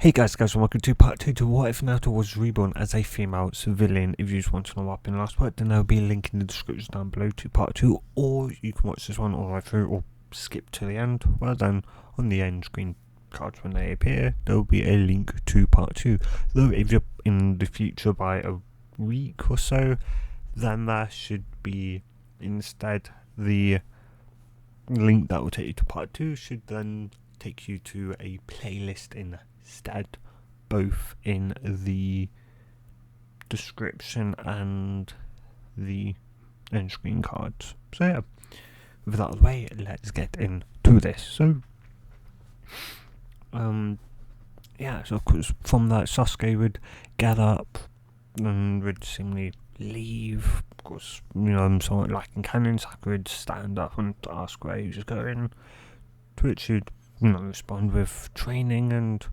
Hey guys, and welcome to part 2 to What If Naruto was reborn as a female civilian. If you just want to know what happened in the last part, then there'll be a link in the description down below to part 2, or you can watch this one all the way through, or skip to the end. Well done. On the end screen cards when they appear, there'll be a link to part 2. Though if you're in the future by a week or so, then there should be instead the link that will take you to part 2 should then take you to a playlist instead, both in the description and the end screen cards. So yeah, with that out of the way, let's get into this. So so of course from that Sasuke would get up and would seemingly leave. Of course, somewhat like in canon, Sakura would stand up and ask where he was going, to which he'd respond with training, and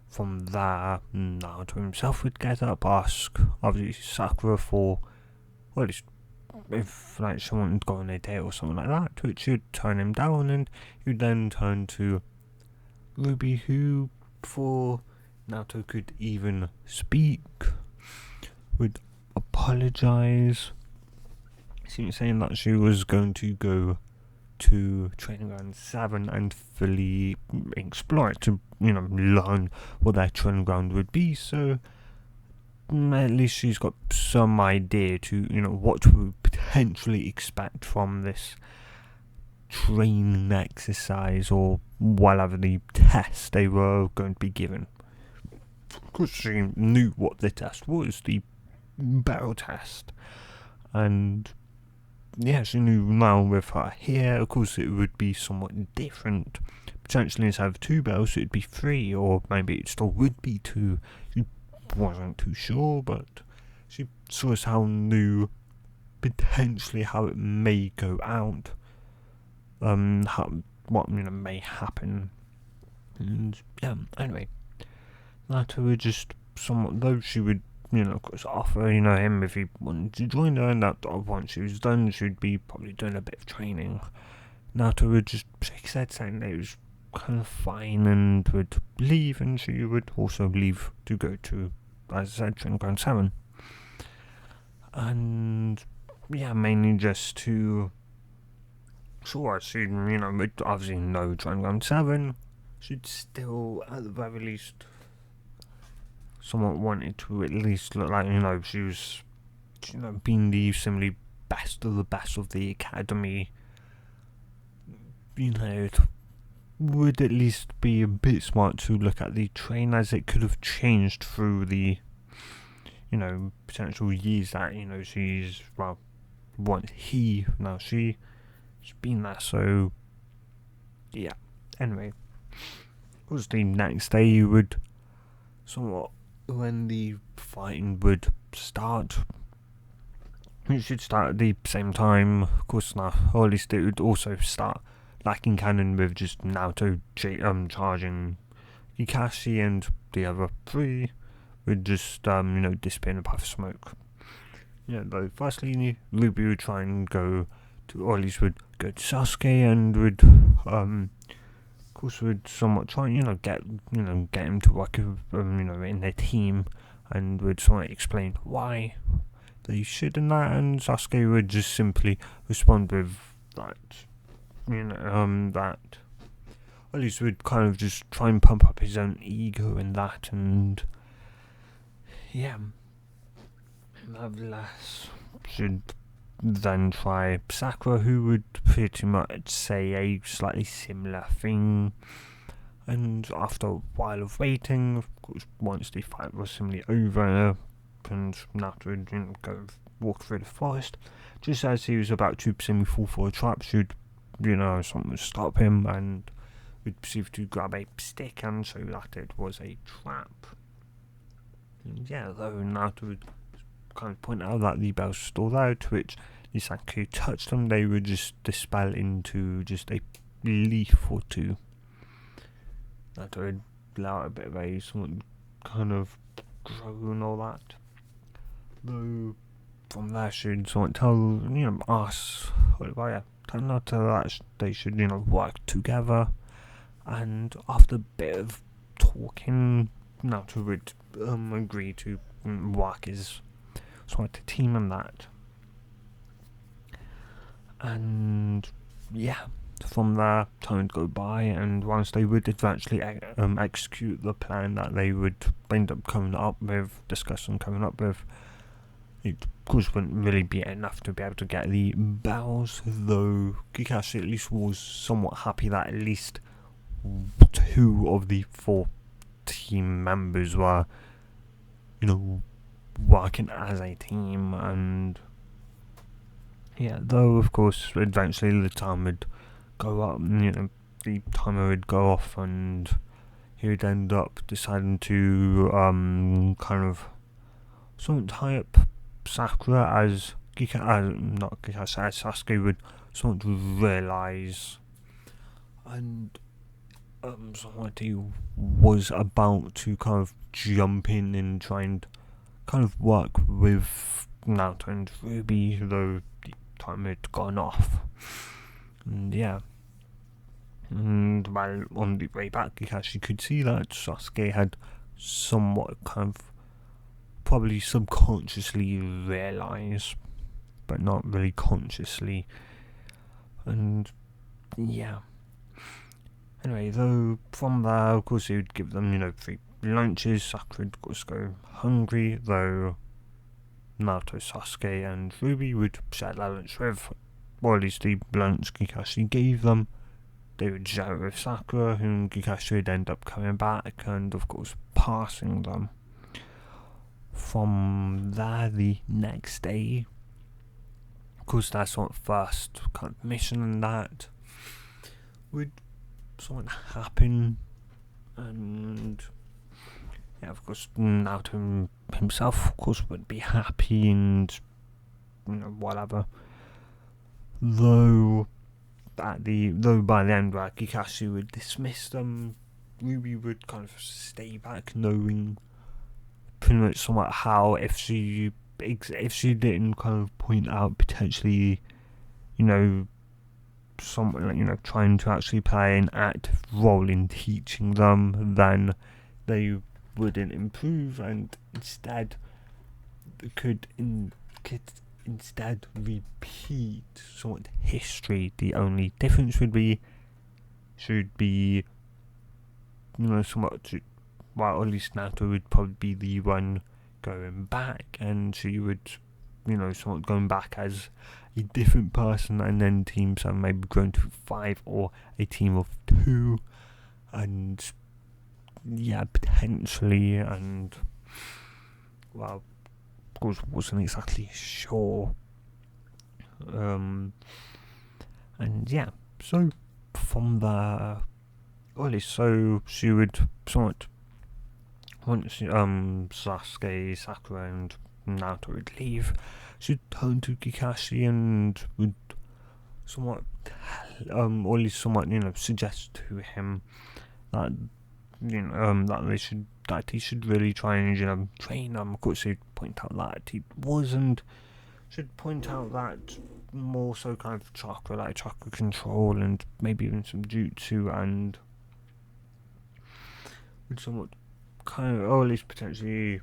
from there Naruto himself would get up, ask obviously Sakura for, well, at least if like someone would go on a date or something like that, to which he'd turn him down, and he'd then turn to Ruby, who, before Naruto could even speak, would apologise, saying that she was going to go to Training Ground 7 and fully explore it to, learn what their training ground would be, so at least she's got some idea to, what to potentially expect from this training exercise or whatever the test they were going to be given. Of course, she knew what the test was, the barrel test, and yeah, she knew now with her here, of course it would be somewhat different. Potentially instead of 2 barrels, it would be 3, or maybe it still would be 2. She wasn't too sure, but she somehow knew potentially how it may go out, what may happen, and yeah. Anyway, that would just somewhat, though she would, of course, offer, him if he wanted to join her, and that once she was done, she'd be probably doing a bit of training. Naruto would just shake his head, saying that it was kind of fine, and would leave, and she would also leave to go to, as I said, Training Ground 7. And yeah, mainly just to, sure, she, would obviously know Training Ground 7, she'd still, at the very least, somewhat wanted to at least look like, she was, being the similarly best of the best of the academy. It would at least be a bit smart to look at the train, as it could have changed through the, potential years that, she's, well, now she's been there, so, yeah. Anyway, it was the next day you would somewhat, when the fighting would start, it should start at the same time, of course, now, or at least it would also start like in canon with just Naruto charging Kakashi, and the other 3 would just disappear in a puff of smoke. Though firstly Ruby would try and go to, or at least would go to Sasuke, and would of course would somewhat try and get him to work in their team, and would somewhat explain why they should and that, and Sasuke would just simply respond with that, that, or at least would kind of just try and pump up his own ego in that, and yeah, nevertheless should then try Sakura, who would pretty much say a slightly similar thing, and after a while of waiting, of course, once the fight was similarly over, and Naruto would walk through the forest, just as he was about to seemingly fall for a trap, should someone would stop him, and would proceed to grab a stick and show that it was a trap. And yeah, though Naruto would kind of point out that the bells were still there, to which the Sanku touched them, they would just dispel into just a leaf or 2. Naruto would allow a bit of a somewhat kind of groan, all that. Though from there she'd somewhat tell, us, tell Naruto that they should, work together, and after a bit of talking, Naruto would agree to work as sort of a team and that. And yeah, from there, time would go by, and once they would eventually execute the plan that they would end up discussing coming up with, it of course wouldn't really be enough to be able to get the bells, though Kakashi at least was somewhat happy that at least 2 of the 4 team members were, working as a team. And yeah, though of course eventually the time would go up, the timer would go off, and he would end up deciding to kind of sort of tie up Sakura as Sasuke would sort of realise, and somebody was about to kind of jump in and try and kind of work with Naruto and Ruby, though the timer had gone off. And yeah, and while on the way back, you actually could see that Sasuke had somewhat kind of probably subconsciously realised, but not really consciously. And yeah. Anyway, though, from there, of course, he would give them, free lunches. Sakura would, of course, go hungry, though Naruto, Sasuke, and Ruby would share their lunch with, or at least the lunch Kakashi gave them. They would share it with Sakura, whom Kakashi would end up coming back and, of course, passing them. From there, the next day, of course, that's sort of first kind of mission, and that would sort of happen. And yeah, of course, Naruto himself, of course, would be happy and whatever. Though by the end, where Kakashi would dismiss them, Ruby would kind of stay back, knowing pretty much somewhat how if she didn't kind of point out potentially, someone trying to actually play an active role in teaching them, then they wouldn't improve, and instead could instead repeat sort of history. The only difference should be somewhat. Well, at least Naruto would probably be the one going back, and she would, somewhat going back as a different person, and then teams have maybe grown to 5 or a team of 2, and yeah, potentially, and well, of course, wasn't exactly sure. And yeah, so from there, so she would somewhat. Once Sasuke, Sakura, and Naruto would leave, she'd turn to Kakashi and would somewhat, or at least somewhat, suggest to him that, that he should really try and, train them. Of course, he'd point out that he wasn't. Should point out that more so kind of chakra control, and maybe even some jutsu, and would somewhat kind of, or at least potentially,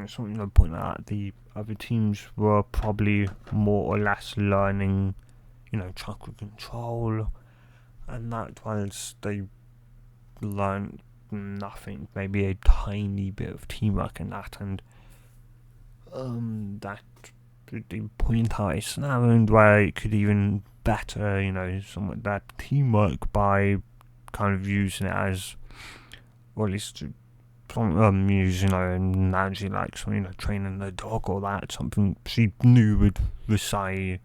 something point out the other teams were probably more or less learning, chakra control, and that whilst they learned nothing, maybe a tiny bit of teamwork in that, and that they point out a scenario where it could even better, somewhat that teamwork by kind of using it as, or at least to use, an analogy like training a dog, or that, something she knew would resonate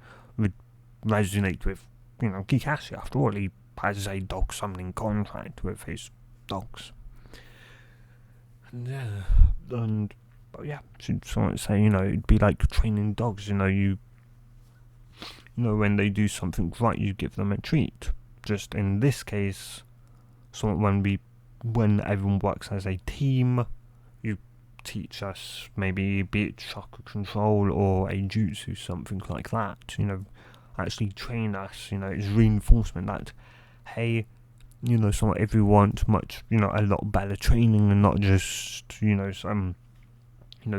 with, Kakashi. After all, he has a dog summoning contract with his dogs. And yeah, but yeah, she'd sort of say, it'd be like training dogs, when they do something right, you give them a treat. Just in this case, when everyone works as a team, you teach us maybe be it chakra control or a jutsu, something like that, actually train us, it's reinforcement that, hey, somewhat if you want much, a lot better training and not just, some,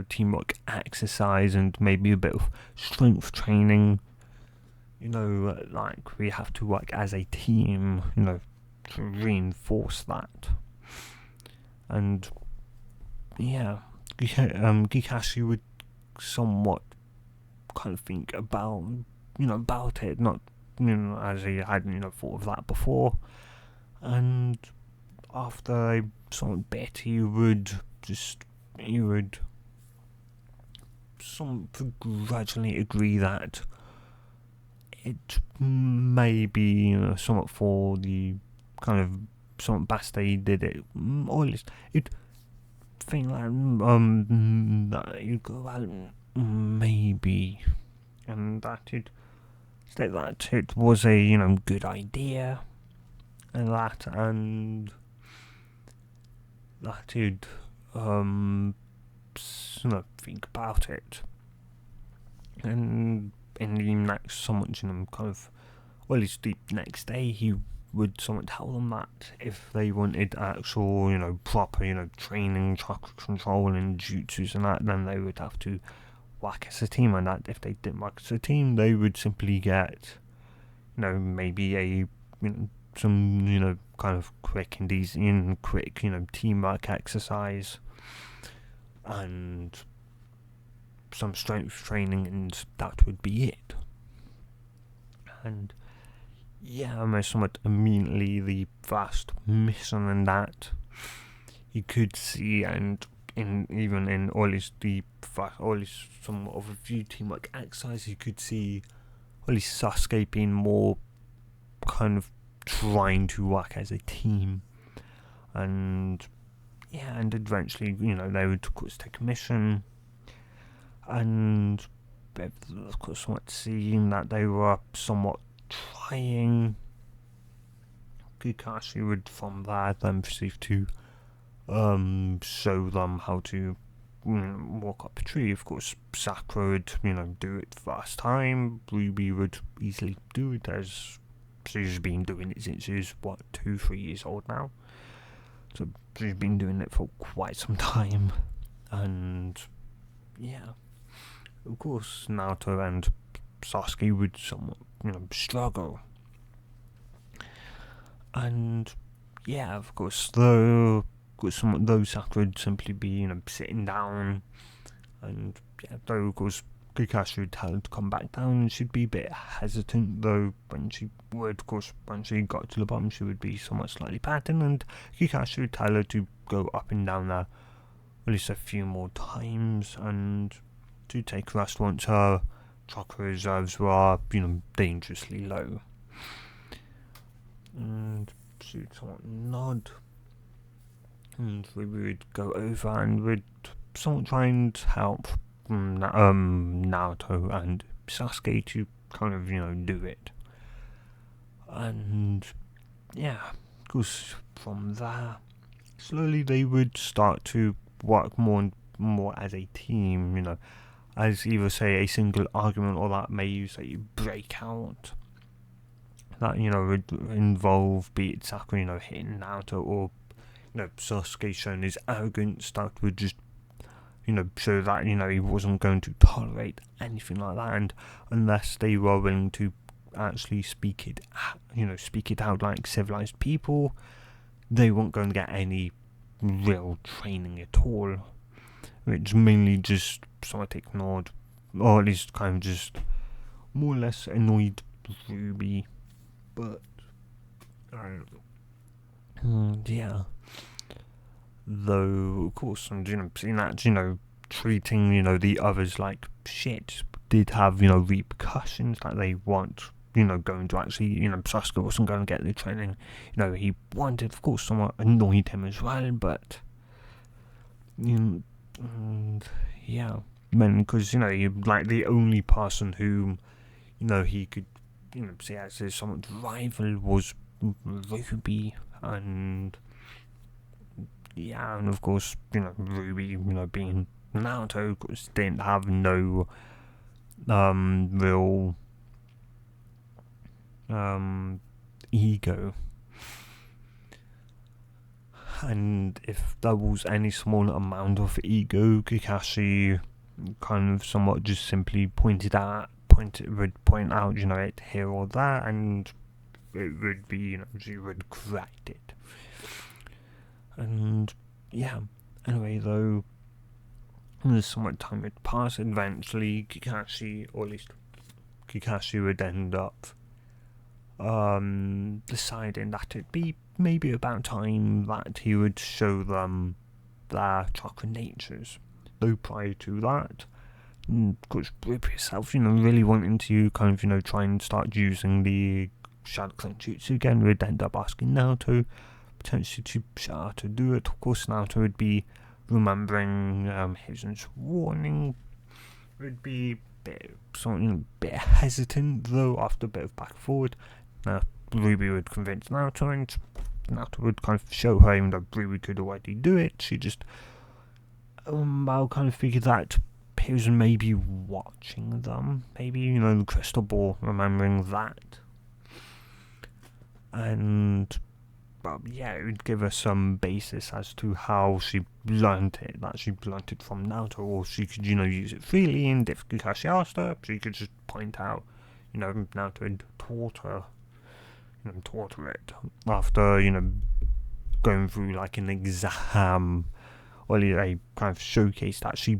teamwork exercise and maybe a bit of strength training, like we have to work as a team, to reinforce that. And yeah, Gikashi would somewhat kind of think about it, not, as he hadn't, thought of that before. And after a somewhat bit, he would gradually agree that it may be, somewhat for the kind of somewhat best they did it, or at least you'd think that you'd go out maybe, and that you'd state that it was a good idea, and that you'd think about it, and in the next somewhat kind of, well, at least the next day he would somewhat tell them that if they wanted actual proper training, chakra control and jutsus and that, then they would have to work as a team, and that if they didn't work as a team they would simply get maybe a some kind of quick and easy and quick teamwork exercise and some strength training, and that would be it. And yeah, almost somewhat immediately the first mission in that you could see, and even in all this somewhat of a few teamwork exercises, you could see at least Sasuke being more kind of trying to work as a team. And yeah, and eventually they would of course take a mission, and of course somewhat seeing that they were somewhat trying, Kakashi would from there then proceed to show them how to walk up a tree. Of course Sakura would do it first time, Ruby would easily do it as she's been doing it since she's 2-3 years old now, so she's been doing it for quite some time. And yeah, of course Naruto and Sasuke would somewhat struggle. And yeah, of course though Sakura would simply be sitting down, and yeah, though of course Kakashi would tell her to come back down, and she'd be a bit hesitant, though when she got to the bottom she would be somewhat slightly patting, and Kakashi would tell her to go up and down there at least a few more times and to take rest once her chakra reserves were dangerously low. And she would somewhat nod, and we would go over and would somewhat try and help Naruto and Sasuke to kind of do it. And yeah, of course from there slowly they would start to work more and more as a team, as either say a single argument or that may use a breakout that would involve, be it Sakura hitting Naruto, or Sasuke showing his arrogance that would just show that he wasn't going to tolerate anything like that, and unless they were willing to actually speak it out like civilized people, they weren't going to get any real training at all, which mainly just somewhat ignored, or at least kind of just more or less annoyed Ruby. But yeah, though of course, and seeing that treating the others like shit did have repercussions that they weren't going to actually Sasuke wasn't going to get the training he wanted. Of course somewhat annoyed him as well, but and yeah, because you're like the only person whom he could see as his somewhat rival was Ruby. And yeah, and of course Ruby being Naruto, of course didn't have no real ego, And if there was any small amount of ego, Kakashi kind of somewhat just simply would point out, it here or there, and it would be, she would correct it. And yeah, anyway, though, as somewhat time would pass, eventually Kakashi, or at least Kakashi, would end up deciding that it'd be maybe about time that he would show them their chakra natures. Though prior to that, because Ruby herself, really wanting to kind of, try and start using the Shadow Clone Jutsu again, would end up asking Naruto potentially to show how to do it. Of course, Naruto would be remembering his warning, would be a bit hesitant, though, after a bit of back and forward. Ruby would convince Naruto, and Naruto would kind of show her, even though Ruby could already do it. She just, I'll kind of figure that he was maybe watching them, maybe, the crystal ball, remembering that. And, yeah, it would give her some basis as to how she learnt it, that she learnt it from Naruto, or she could, use it freely, and if Kakashi asked her, she could just point out, Naruto had taught her it after, going through like an exam, or a kind of showcase that she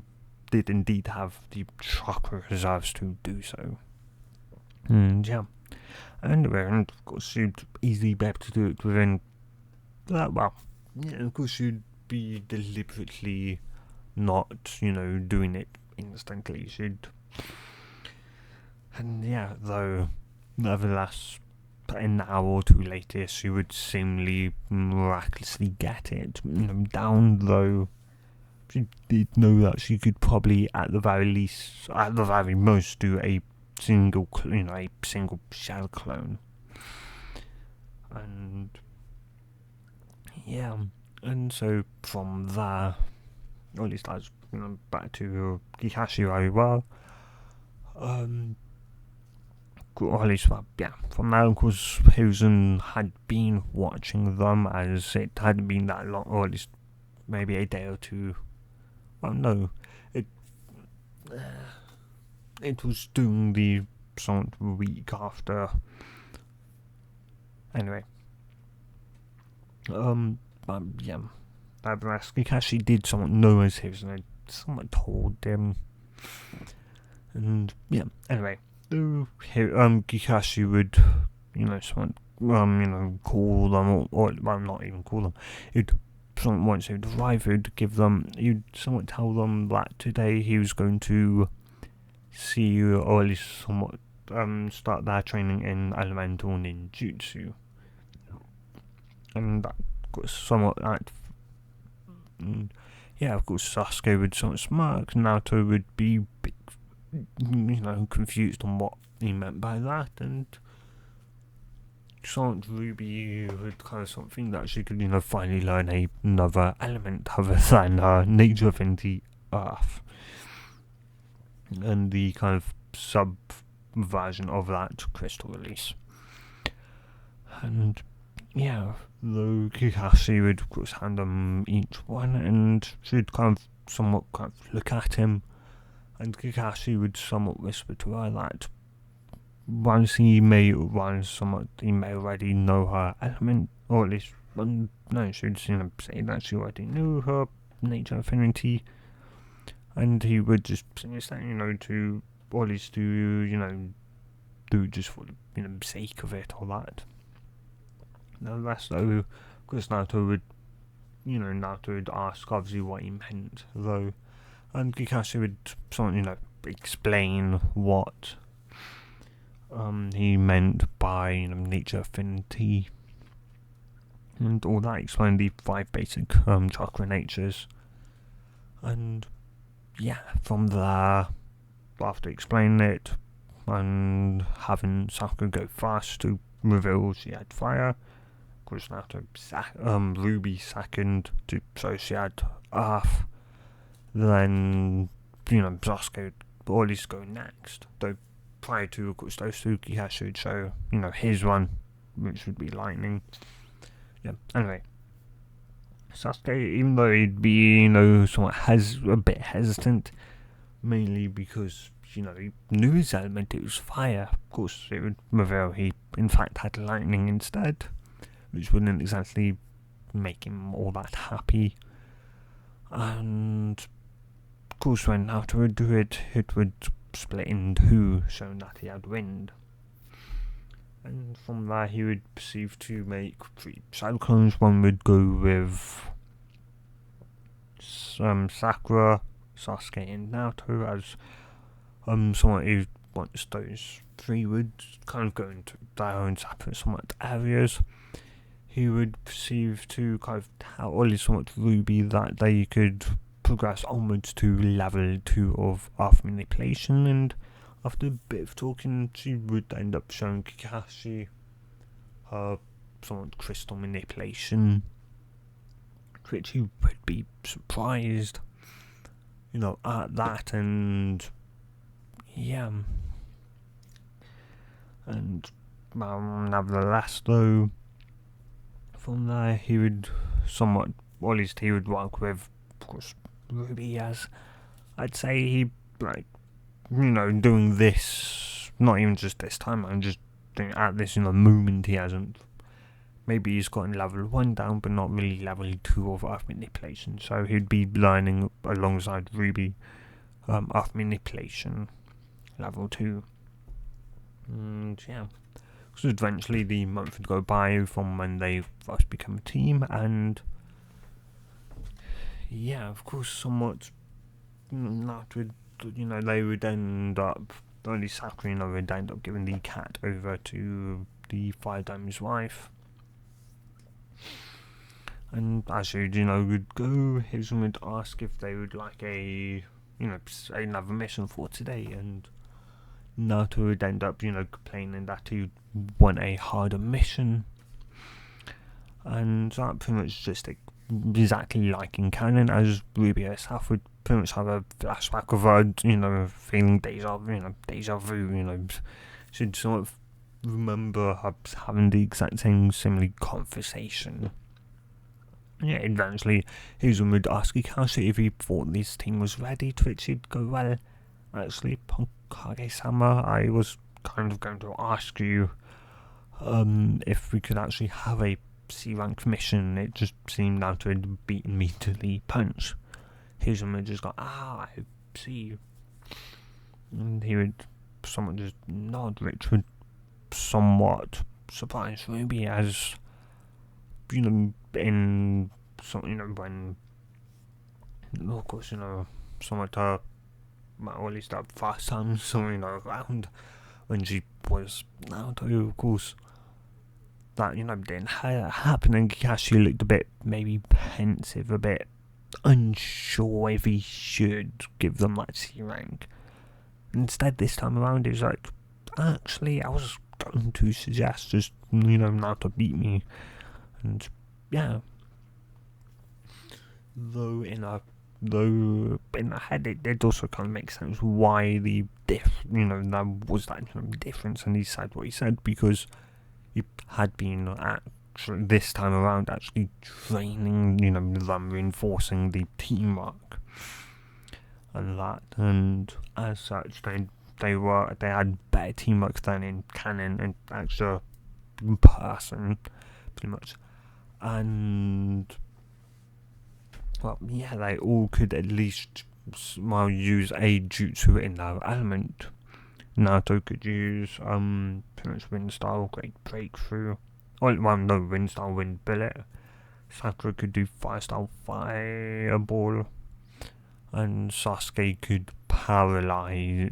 did indeed have the chakra reserves to do so. And yeah, and of course she'd easily be able to do it within that. Well, yeah, of course she'd be deliberately not, doing it instantly. And yeah, though, nevertheless, an hour or two later, she would seemingly miraculously get it down, though she did know that she could probably, at the very most, do a single shell clone. And yeah, and so from there, or at least that's back to Kakashi very well. Or at least, from now, of course, Hiruzen had been watching them, as it hadn't been that long, or at least maybe a day or two. Well, no, it was during the sort of week after. Anyway, yeah, Kakashi did somewhat know as Hiruzen had somewhat told him, and yeah, anyway. Kakashi would, call them, or not even call them. Once he would arrive, he'd somewhat tell them that today he was going to see, or at least somewhat, start their training in elemental ninjutsu. And that was somewhat yeah, of course, Sasuke would somewhat smirk, Naruto would be confused on what he meant by that, and Ruby would kind of something that she could, finally learn another element other than nature of the earth, and the kind of sub-version of that crystal release. And yeah, though Kakashi would of course hand them each one, and she'd kind of somewhat look at him, and Kakashi would somewhat whisper to her that he may already know her element, or at least, no, she would say that she already knew her nature affinity, and he would just say, to, or at least to, do just for the sake of it, or that. Nevertheless, though, of course, Naruto would ask obviously what he meant, though. And Kakashi would explain what he meant by nature affinity, and all that, explain the 5 basic chakra natures. And yeah, from there, after explaining it and having Sakura go fast to reveal she had fire, of course Naruto Ruby second so she had earth. Then, Sasuke would at least go next. Though, prior to, of course, those two, Kakashi would show, his one, which would be lightning. Yeah, anyway. Sasuke, even though he'd be, somewhat a bit hesitant, mainly because, he knew his element, it was fire. Of course, it would reveal he, in fact, had lightning instead, which wouldn't exactly make him all that happy. And, of course, when Naruto would do it, it would split in two, showing that he had wind. And from there, he would proceed to make 3 cyclones. One would go with Sakura, Sasuke, and Naruto, as someone who wants those 3 would kind of go into their own separate somewhat areas. He would perceive to kind of tell only somewhat Ruby that they could progress onwards to level 2 of earth manipulation, and after a bit of talking, she would end up showing Kakashi her somewhat crystal manipulation, which he would be surprised, at that, and yeah. And nevertheless, though, from there he would somewhat, or at least he would work with, of course, Ruby, as I'd say he, doing this, not even just this time, I'm just doing at this, moment he hasn't. Maybe he's gotten level 1 down, but not really level 2 of earth manipulation, so he'd be learning alongside Ruby earth manipulation level 2. And yeah, so eventually the month would go by from when they first become a team, and yeah, of course, somewhat, that would, they would end up, only Sakura, would end up giving the cat over to the Fire Diamond's wife. And as you would go, Hazen would ask if they would like another mission for today, and Naruto would end up, complaining that he would want a harder mission. And that pretty much just exactly like in canon, as Ruby herself would pretty much have a flashback of her, feeling deja vu, she'd sort of remember her having the exact same similar conversation. Yeah, eventually Hazen would ask Ikashi if he thought this team was ready, to which he'd go, well, actually, Hokage-sama, I was kind of going to ask you if we could actually have a C-rank mission. It just seemed now to have beaten me to the punch. Hazen would just go, I see. And he would somewhat just nod, which would somewhat surprise Ruby, as in when, of course, somewhat or at least that first time, around when she was Naruto, of course, that didn't happen, and Kakashi looked a bit maybe pensive, a bit unsure if he should give them that C rank. Instead, this time around, it was like, actually, I was going to suggest just Naruto beat me. And yeah, though in the head it did also kind of make sense why the there was that difference, and he said what he said because he had been actually this time around actually training them, reinforcing the teamwork and that, and as such they had better teamwork than in canon and actual person, pretty much. And well, yeah, they all could at least use a jutsu in their element. Naruto could use pretty much wind style, great breakthrough. Well, no, wind style, wind billet. Sakura could do fire style, fireball, and Sasuke could paralyze.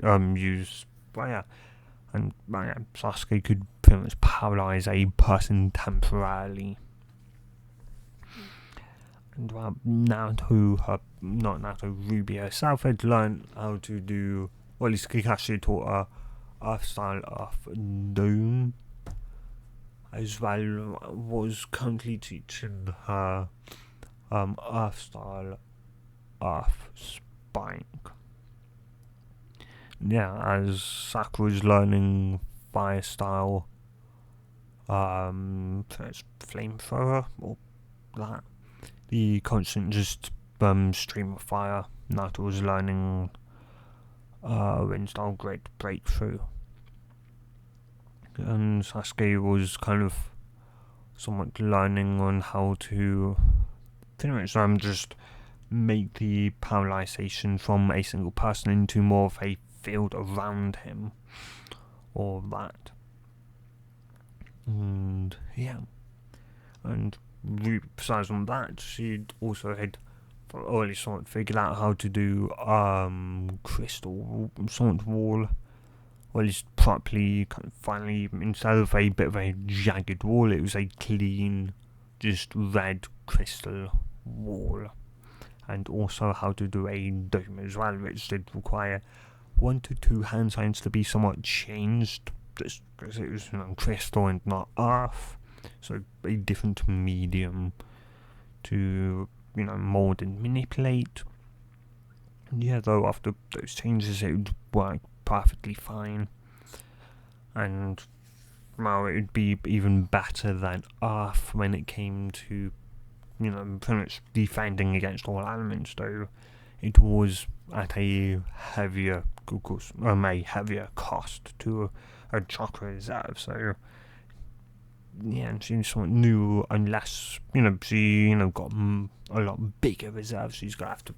Sasuke could pretty much paralyze a person temporarily. And Ruby herself had learned how to do, well, at least Kakashi taught her Earth style Earth Dome, as well was currently teaching her Earth style Earth Spike. Yeah, as Sakura's learning Fire style flamethrower, or that. the constant just stream of fire. Naruto was learning wind-style great breakthrough. And Sasuke was kind of somewhat learning on how to pretty much just make the paralyzation from a single person into more of a field around him, or that. And yeah, and besides on that, she'd also had early sort of figured out how to do crystal sort of wall. Well, it's properly kind of finally, instead of a bit of a jagged wall, it was a clean, just red crystal wall. And also how to do a dome as well, which did require 1 to 2 hand signs to be somewhat changed, just because it was crystal and not earth, so a different medium to mold and manipulate. And yeah, though after those changes it would work perfectly fine, and well, it would be even better than earth when it came to pretty much defending against all elements, though it was at a heavier cost to a chakra reserve. So yeah, and she sort of knew unless she got a lot bigger reserves, she's gonna have to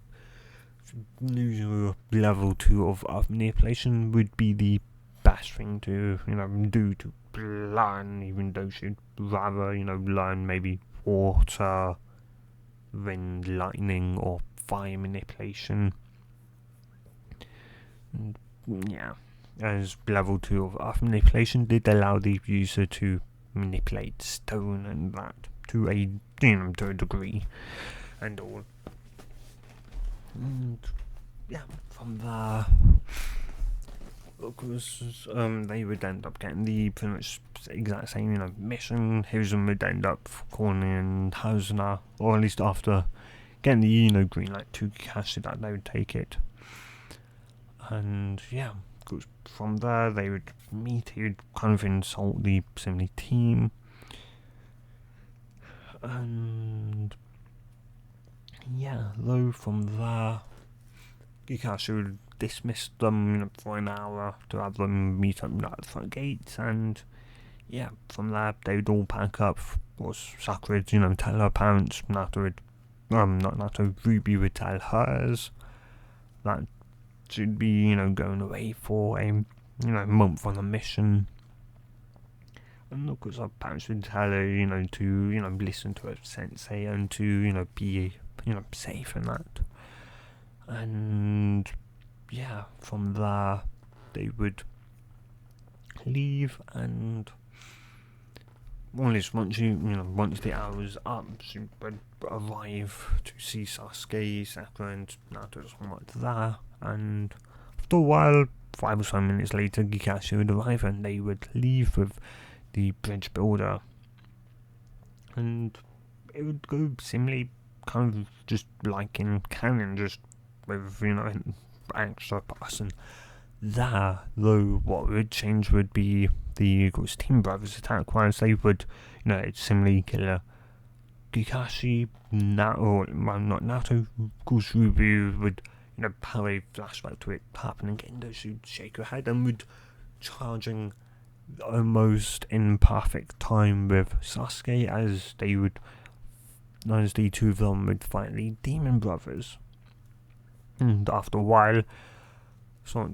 knew level 2 of manipulation would be the best thing to do to learn, even though she'd rather learn maybe water, wind, lightning, or fire manipulation. And, yeah, as level 2 of earth manipulation did allow the user to manipulate stone and that to a to a degree and all. And yeah, from there, of course, they would end up getting the pretty much exact same mission. Hiruzen would end up calling in Hazuna, or at least after getting the green light to Kakashi that they would take it. And yeah, because from there they would meet. He would kind of insult the Simile team, and yeah, though from there Kakashi would dismiss them for an hour to have them meet up at the front gates, and yeah, from there they would all pack up. Was Sakura would tell her parents, Naruto would not Naruto, Ruby would tell hers that she'd be going away for a month on a mission. And of course her parents would tell her to listen to her sensei and to be safe and that. And yeah, from there they would leave, and once the hour was up, she would arrive to see Sasuke, Sakura, and Naruto somewhat there. And after a while, 5 or so minutes later, Kakashi would arrive, and they would leave with the bridge builder. And it would go similarly, kind of just like in canon, just with an extra person there. Though what would change would be the Team Brothers attack, whereas they would similarly kill Kakashi, not Naruto. Of course, Ruby would have a flashback to it happening, Gendo should shake her head and would charging almost in perfect time with Sasuke as the two of them would fight the Demon Brothers. And after a while,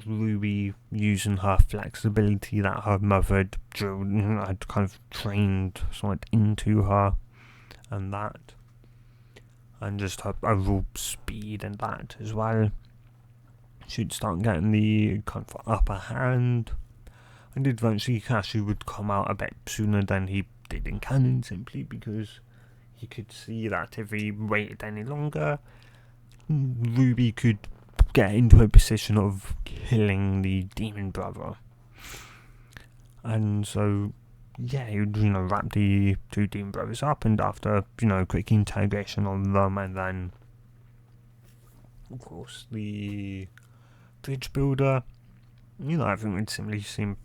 Ruby, using her flexibility that her mother had kind of trained into her, and that, and just her overall speed and that as well, she'd start getting the kind of upper hand, and eventually Kakashi would come out a bit sooner than he did in canon, simply because he could see that if he waited any longer, Ruby could get into a position of killing the Demon Brother. And so yeah, he would wrap the two Demon Brothers up, and after quick interrogation on them, and then of course the bridge builder, everything would similarly seem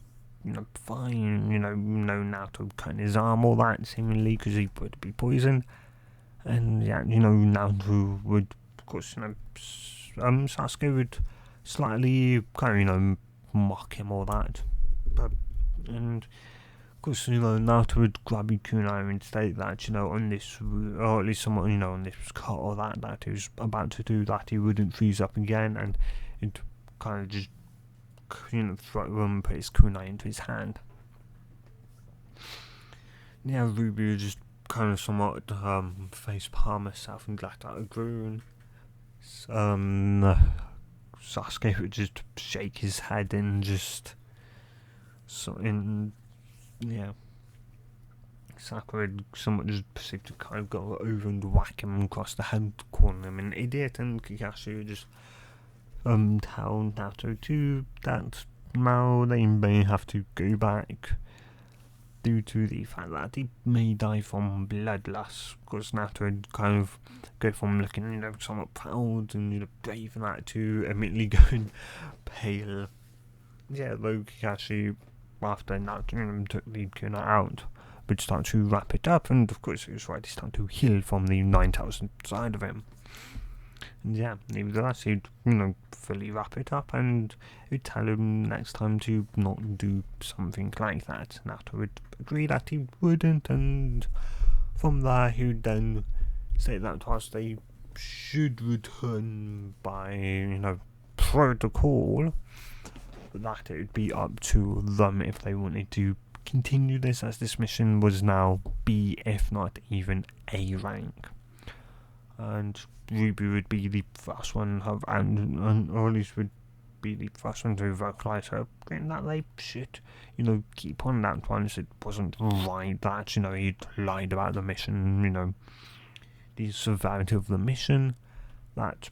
fine. No Naruto cutting his arm, all that seemingly, because he would be poisoned. And yeah, Naruto would, of course, Sasuke would slightly kind of, mock him, all that. But, and of course, Naruto would grab his kunai and state that, on this, or at least someone, on this cut or that he was about to do, that he wouldn't freeze up again, and it kind of just, throw him, put his kunai into his hand. Yeah, Ruby would just kind of somewhat face palm herself and let out a groan. Sasuke would just shake his head and just Sakura would somewhat just proceed to kind of go over and whack him across the head, calling him an idiot, and Kakashi would just tell Naruto to that now they may have to go back due to the fact that he may die from blood loss, because Naruto would kind of go from looking, somewhat proud and brave and that to immediately going pale. Yeah, though Kakashi, after Naruto took the kunai out, would start to wrap it up, and of course he was right to start to heal from the 9,000 side of him. And yeah, nevertheless, he'd, fully wrap it up, and he'd tell him next time to not do something like that. Naruto would agree that he wouldn't, and from there he would then say that whilst they should return by, protocol, that it would be up to them if they wanted to continue this, as this mission was now B, if not even A rank. And Ruby would be the first one or at least would be the first one to vocalize her, that they should, keep on that one, as it wasn't right that, he'd lied about the mission, the severity of the mission, that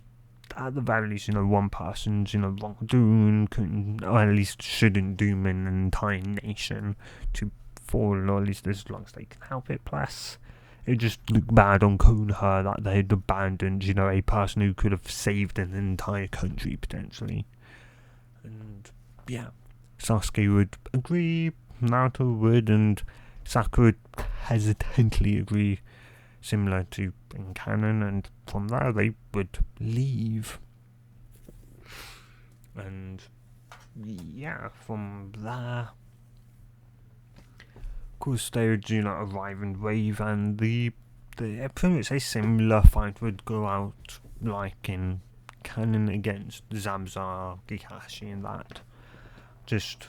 at the very least, one person's, wrongdoing couldn't, or at least shouldn't doom an entire nation to fall, or at least as long as they can help it. Plus, it just looked bad on Konoha that they had abandoned, a person who could have saved an entire country, potentially. And, yeah, Sasuke would agree, Naruto would, and Sakura would hesitantly agree, similar to in canon, and from there they would leave. And yeah, from there, of course, they would arrive in Wave, and the pretty much a similar fight would go out like in canon against Zamza, Kakashi, and that. Just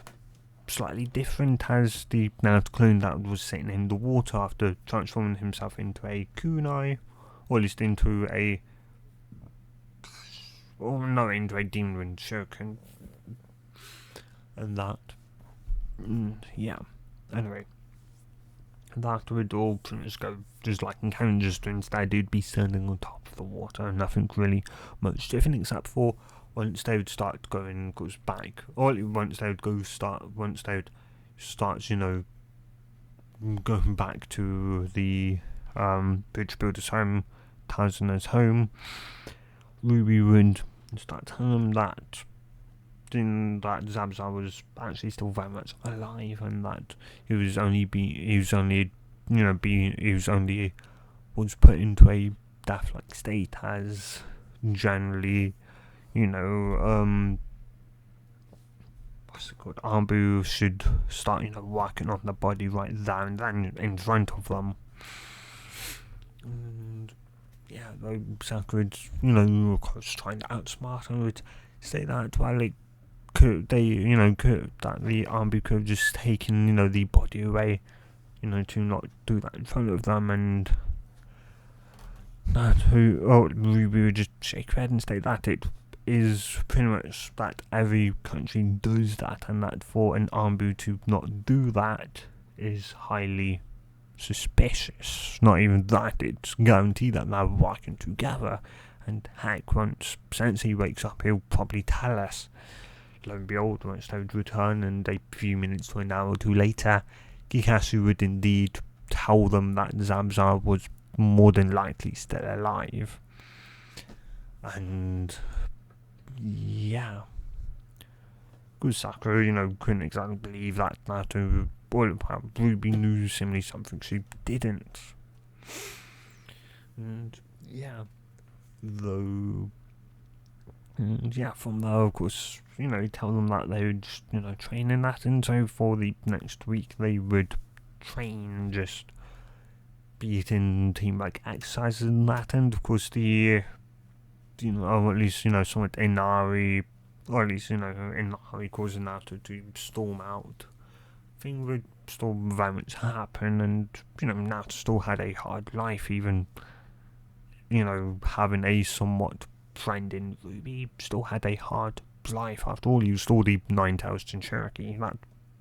slightly different, as the Naruto clone that was sitting in the water after transforming himself into a kunai, or at least into a demon shuriken, and that, yeah. Anyway, that would all pretty much go just like in canon, just instead he'd be standing on top of the water, and nothing really much different, except for once they would start going back, or once they would start, going back to the bridge builder's home, Tazuna's home, Ruby would start telling them that Zabza was actually still very much alive, and that he was put into a death-like state, as generally, what's it called? Ambu should start, working on the body right there and then in front of them. And yeah, though Sakura's, of course, trying to outsmart him, would say that that the Ambu could have just taken, the body away, to not do that in front of them, and Ruby would just shake her head and state that it is pretty much that every country does that, and that for an Ambu to not do that is highly suspicious. Not even that, it's guaranteed that they're working together, and heck, once Sensei wakes up, he'll probably tell us. Lo and behold, once they would return, and a few minutes to an hour or two later, Kakashi would indeed tell them that Zamza was more than likely still alive. And yeah, because Sakura, couldn't exactly believe that Ruby knew similarly something she didn't. And yeah, though, and yeah, from there, of course, tell them that they would, train in that, and so for the next week they would train, just be it in team like exercises and that, and of course or at least, somewhat Inari, or at least, Inari causing Naruto to storm out. Thing would still very much happen, and, Naruto still had a hard life, even, having a somewhat friend in Ruby, still had a hard life. After all, he was still the Nine-Tails Jinchuriki. That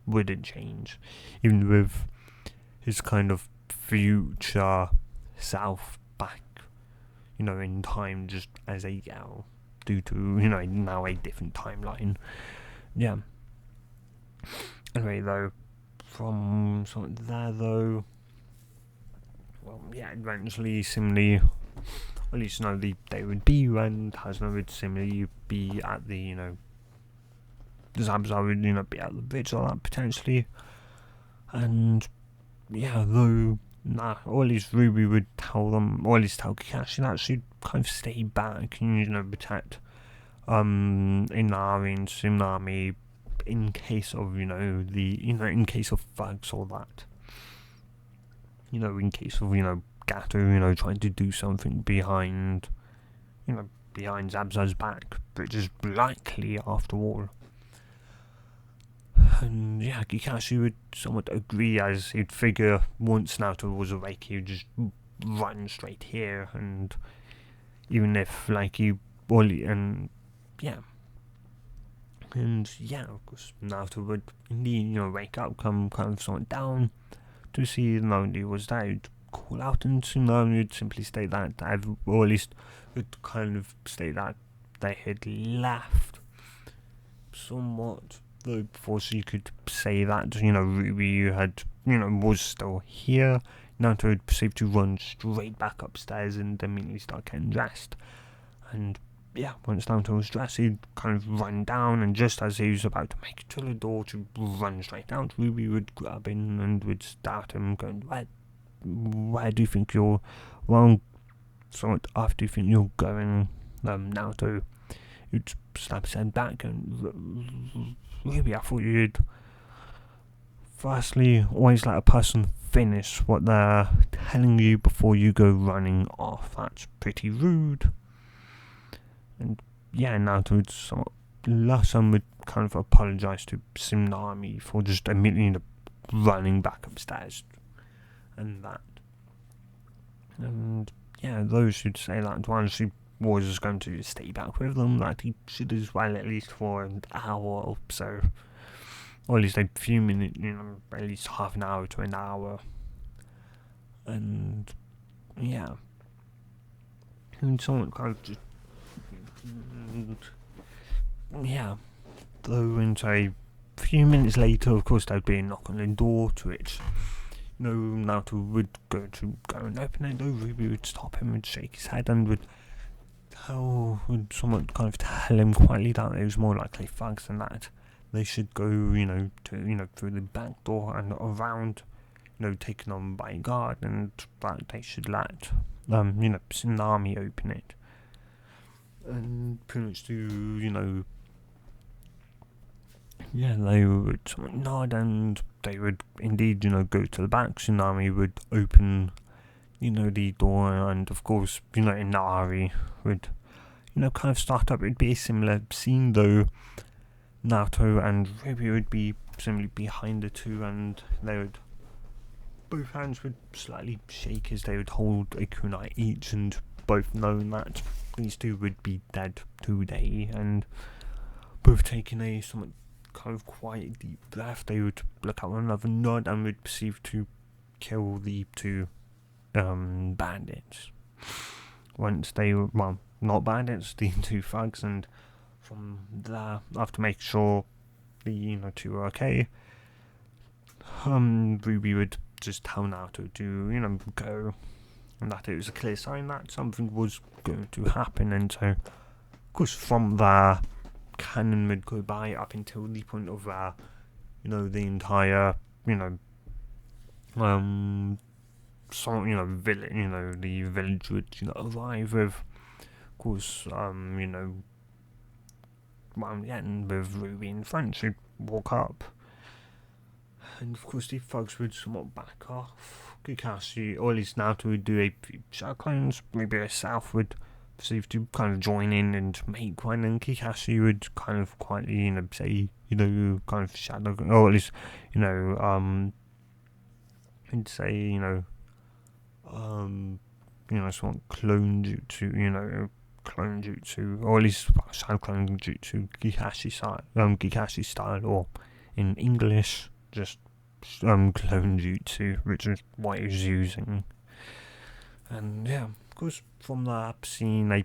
wouldn't change, even with his kind of future self back, in time, just as a gal, due to, now a different timeline. Yeah. Anyway, though, from something there, though, well, yeah, eventually, similarly, at least, they would be, and Hasna would similarly be at the, Zabza would, be at the bridge or that, potentially. And, yeah, though, or at least Ruby would tell them, or at least tell Kakashi that she'd kind of stay back and, protect, Inari and Tsunami in case of, in case of thugs or that. In case of, Gato, trying to do something behind Zabza's back, which is likely after all. And yeah, Kakashi would somewhat agree, as he'd figure once Naruto was awake, he would just run straight here, and even if, and yeah, of course, Naruto would indeed, wake up, come kind of somewhat down to see nobody was there. He'd call out, and Tsunami would simply state that, or at least would kind of state that they had left somewhat, though before she could say that, Ruby had, was still here. Naruto would proceed to run straight back upstairs and immediately start getting dressed. And yeah, once Naruto was dressed, he'd kind of run down, and just as he was about to make it to the door to run straight out, Ruby would grab him and would start him, going, where do you think you're, well, so after do you think you're going, Naruto? He'd snap his head back, and Ruby, I thought you'd firstly always let a person finish what they're telling you before you go running off. That's pretty rude. And yeah, Naruto would Lassan would kind of apologise to Tsunami for just immediately running back upstairs and that. And yeah, those should say that while she was going to stay back with them, that he should as well, at least for an hour or so, or at least a few minutes, at least half an hour to an hour. And yeah, and someone kind of just, yeah, though, and a few minutes later, of course, there'd be a knock on the door, to which Naruto would go and open it, though Ruby would stop him and shake his head, and would someone kind of tell him quietly that it was more likely thugs than that. They should go, through the back door and around, taken on by a guard, and that they should let, Tsunami open it. And pretty much they would nod, and they would indeed, go to the back. Tsunami would open, the door, and of course, Inari would, kind of start up. It'd be a similar scene, though. Naruto and Ruby would be simply behind the two, and they would, both hands would slightly shake as they would hold a kunai each, and both knowing that these two would be dead today, and both taking a somewhat kind of quiet deep breath, they would look at one another, nod, and would proceed to kill the two bandits. Once they were, well, not bandits, the two thugs, and from there, after making sure the two were okay, Ruby would just tell Naruto to go, and that it was a clear sign that something was going to happen. And so, of course, from there, canon would go by up until the point of the entire some, village, the village would, arrive with, of course, and with Ruby and friends who'd walk up. And of course, the thugs would somewhat back off. Kakashi, or at least Naruto, would do a few shadow clones. Maybe South would perceive to kind of join in and make one, and Kakashi would kind of quietly, say, kind of shadow, or at least, and say, somewhat clone jutsu, or at least shadow clone jutsu, Kakashi style, or in English, just clone jutsu, which is what he was using. And yeah, of course, from that, I've seen a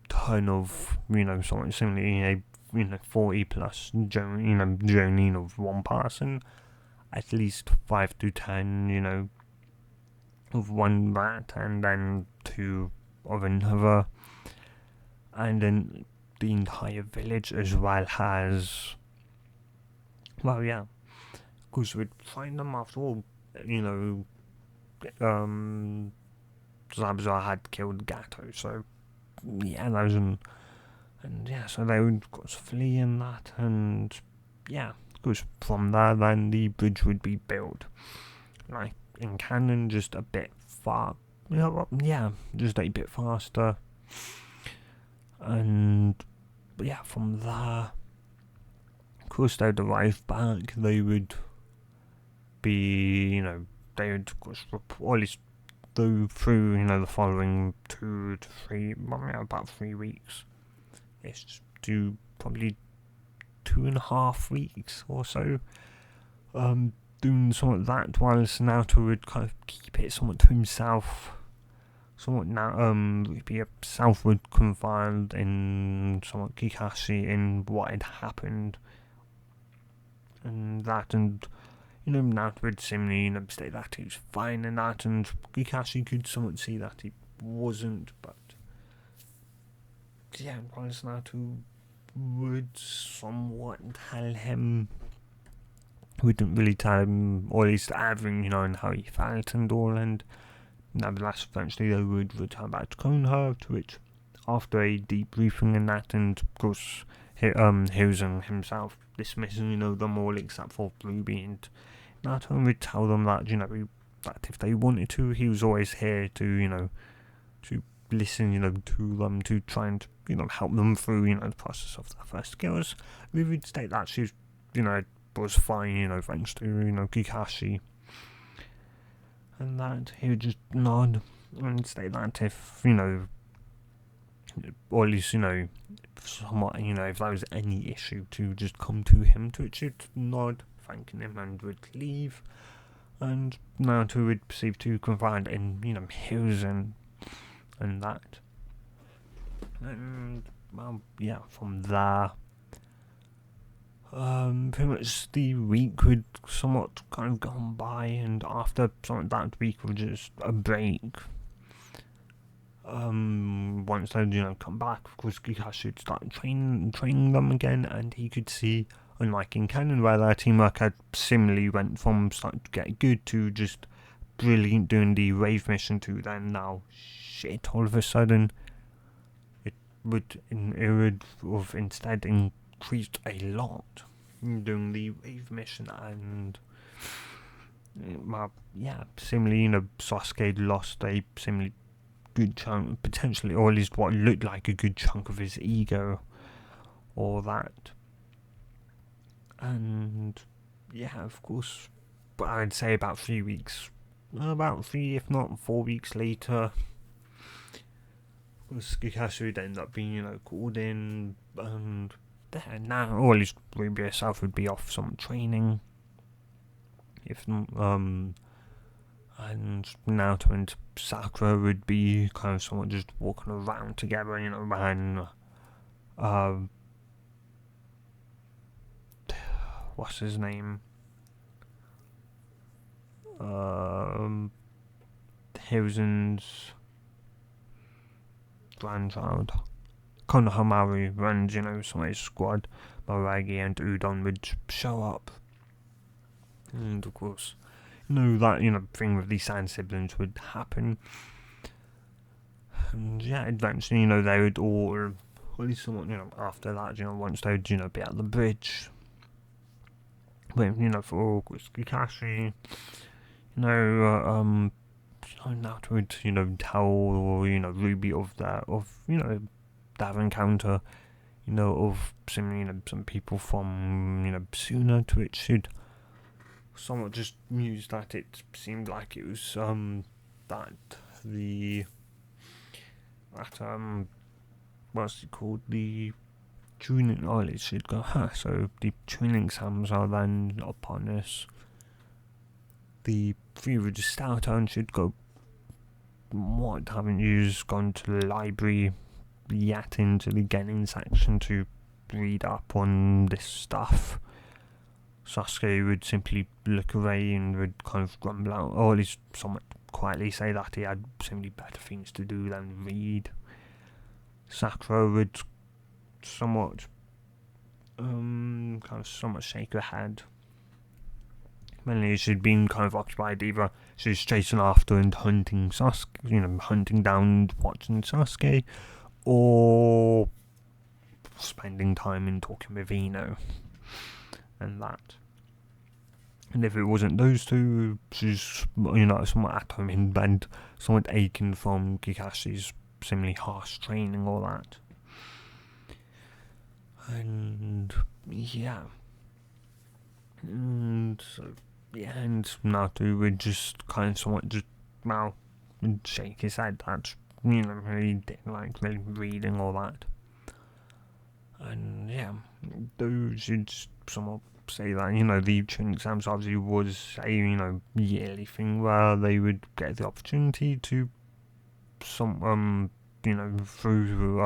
ton of, something similarly, 40 plus journey of one person, at least 5 to 10, of one rat, and then 2 of another, and then the entire village as well has, well, yeah, of course we'd find them after all, Zabza had killed Gato, so yeah, those and yeah, so they would flee in that, and yeah, of course from there then the bridge would be built, like in canon, just a bit just a bit faster, and yeah, from there, of course they'd arrive back, they would be, they would of course, or at least through the following 2 to 3, about 3 weeks, it's to probably 2.5 weeks or so, doing something like that, whilst Naruto would kind of keep it somewhat to himself, somewhat be a southward confined in somewhat Kakashi in what had happened, and that, and Naruto would seemingly state that he was fine in that, and Kakashi could somewhat see that he wasn't, but yeah, whilst Naruto would somewhat tell him, wouldn't really tell him, or at least having, and how he felt and all, and nevertheless, eventually they would return back to Konoha, to which, after a debriefing in that, and of course, Hiruzen himself dismissing, them all except for Ruby, and Naruto would tell them that, that if they wanted to, he was always here to, to listen, to them, to try and, help them through, the process of their first skills. We would state that she was, was fine, thanks to, Kakashi. And that he would just nod and state that if, or at least, somewhat, if there was any issue, to just come to him, to which he'd nod, thanking him, and would leave. And Naruto would proceed to confide in, Hiruzen and that. And, well, yeah, from there, pretty much the week would somewhat kind of gone by, and after something that week was just a break. Once they come back, of course Kakashi would start training them again, and he could see, unlike in canon where their teamwork had similarly went from starting to get good to just brilliant doing the rave mission, to then now shit all of a sudden, it would have instead increased a lot doing the rave mission, and similarly, Sasuke lost a similarly good chunk, potentially, or at least what looked like a good chunk of his ego, or that. And yeah, of course, but I'd say about 3 weeks, about 3 if not 4 weeks later, Kakashi would end up being, called in, and now, or at least Ruby herself would be off some training, if not, and Naruto and Sakura would be kind of somewhat just walking around together, and what's his name? Hiruzen's grandchild, Konohamaru, runs, some of his squad. Moragi and Udon would show up, and of course, knew that, thing with these sand siblings would happen. And yeah, eventually, they would all, or at least somewhat, after that, once they would, be at the bridge, with, for Kakashi, Naruto would, tell, Ruby of that encounter, of some, some people from, Suna, to which should somewhat just mused that it seemed like it was, that the, what's it called, the tuning eyelids should go, so the tuning exams are then upon us. The three would just start on should go, what, haven't you gone to the library yet into the beginning section to read up on this stuff? Sasuke would simply look away and would kind of grumble out, or at least somewhat quietly say that he had simply better things to do than read. Sakura would somewhat, somewhat shake her head. Mainly she'd been kind of occupied either she's chasing after and hunting Sasuke, hunting down and watching Sasuke, or spending time in talking with Ino, and that. And if it wasn't those two, she's, somewhat at home in bed, somewhat aching from Kakashi's seemingly harsh training, all that. And yeah. And so, yeah, and Naruto would just kind of somewhat just, would shake his head that, he didn't like really reading all that. And yeah, those should somewhat say that, the tuning exams obviously was a, yearly thing where they would get the opportunity to through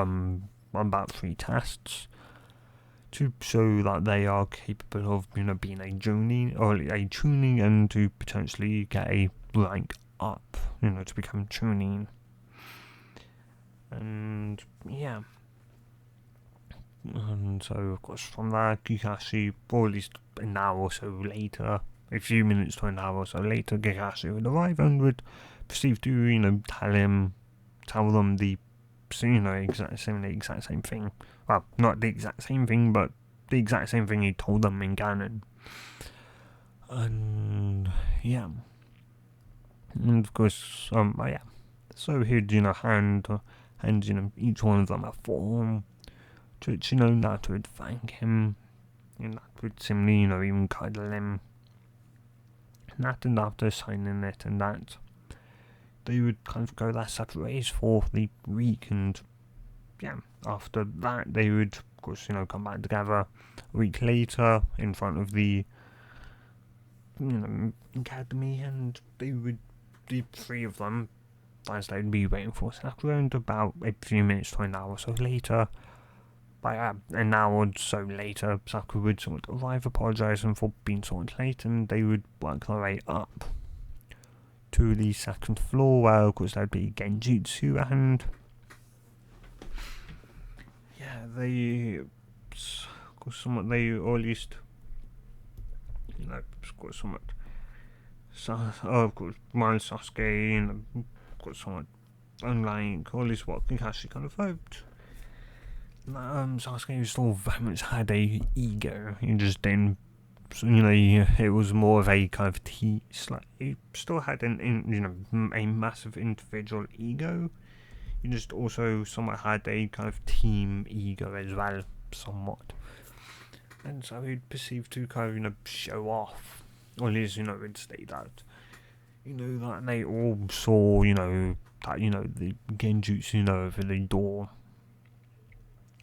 about 3 tests to show that they are capable of, being a tuning, or a tuning, and to potentially get a rank up, to become tuning. And yeah. And so, of course, from there, Kakashi, or at least an hour or so later, a few minutes to an hour or so later, Kakashi would arrive and would proceed to, tell them the, exact same thing. Well, not the exact same thing, but the exact same thing he told them in canon. And yeah. And of course, yeah. So he'd, hand, each one of them a form, to which, Naruto would thank him, and that would simply, even cuddle him. And after signing it and that, they would kind of go their separate ways for the week, and yeah, after that they would, of course, come back together a week later in front of the, academy, and they would, the 3 of them, as they'd be waiting for Sakura, and about a few minutes to an hour or so later, by an hour or so later, Sakura would sort of arrive, apologising for being so late, and they would work their way up to the 2nd floor, where of course there'd be Genjutsu, and yeah, they, of course, somewhat, they, or at least, of course, somewhat, of course, while Sasuke, of course, somewhat, unlike, or at least what Kakashi kind of hoped, Sasuke still very much had a ego. He just didn't, it was more of a kind of he still had a massive individual ego. He just also somewhat had a kind of team ego as well, somewhat. And so he'd perceive to kind of, show off, or at least, would state that, that they all saw, that, the Genjutsu, over the door.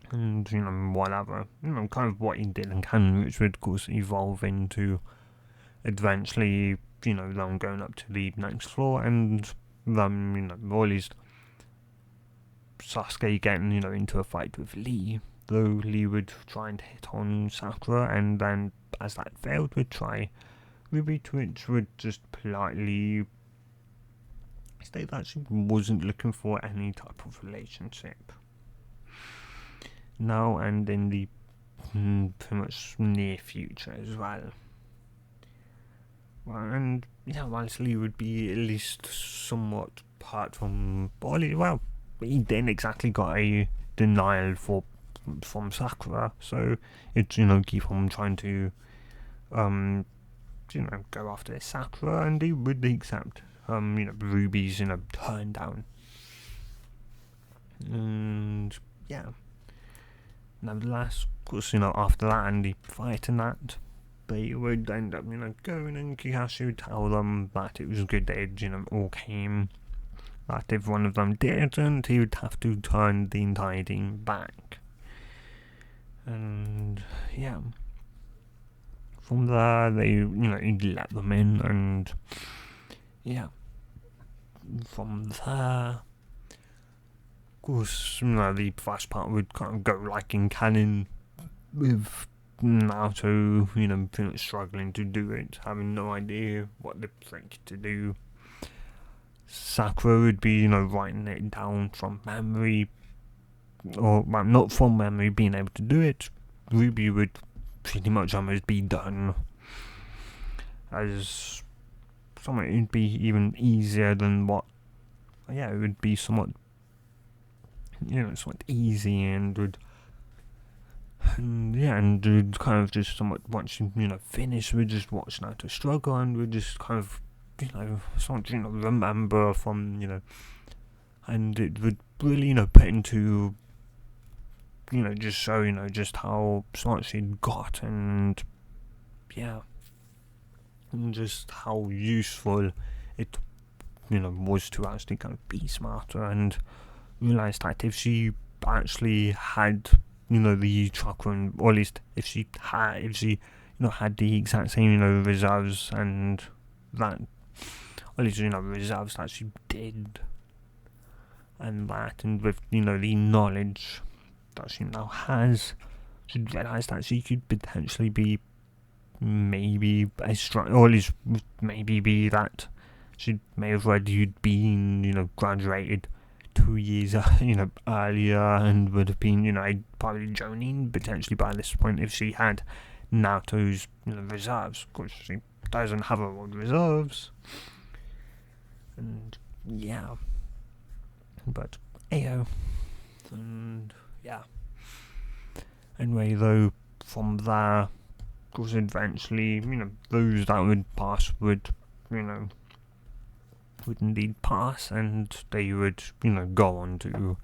And, whatever, kind of what he did and can, which would, of course, evolve into eventually, them going up to the next floor, and them, or at least Sasuke getting, into a fight with Lee, though Lee would try and hit on Sakura, and then, as that failed, would try Ruby, to which would just politely state that she wasn't looking for any type of relationship. Now and in the pretty much near future as well. and yeah, whilst Lee would be at least somewhat apart from Bolly, well, he didn't exactly got a denial from Sakura, so it's keep on trying to go after this Sakura, and he would accept Ruby's turn down, and yeah. Nevertheless, of course, after that and the fight and that, they would end up, going, and Kakashi would tell them that it was good they, all came. That if one of them didn't, he would have to turn the entire team back. And yeah, from there they, he'd let them in, and yeah, from there, of course, the first part would kind of go like in canon with Naruto, pretty much struggling to do it, having no idea what the frick to do. Sakura would be, writing it down from memory, or well, not from memory, being able to do it. Ruby would pretty much almost be done, as somewhat it'd be even easier than what. Yeah, it would be somewhat, somewhat easy, and would. And would kind of just somewhat watch him, finish. We'd just watch Naruto struggle, and we'd just kind of, somewhat, remember from, and it would really, put into, just show, just how smart she'd got, and yeah, and just how useful it, was to actually kind of be smarter, and realize that if she actually had the chakra, or at least if she had the exact same reserves, and that, or at least reserves that she did, and that, and with the knowledge that she now has, she'd realise that she could potentially be maybe as strong, or at least maybe be that she may have already been graduated 2 years, earlier, and would have been, probably Jonin potentially by this point if she had Naruto's, reserves. Of course, she doesn't have her own reserves, and yeah. But Ayo, and yeah. Anyway, though, from there, of course, eventually, those that would pass would, would indeed pass, and they would, go on to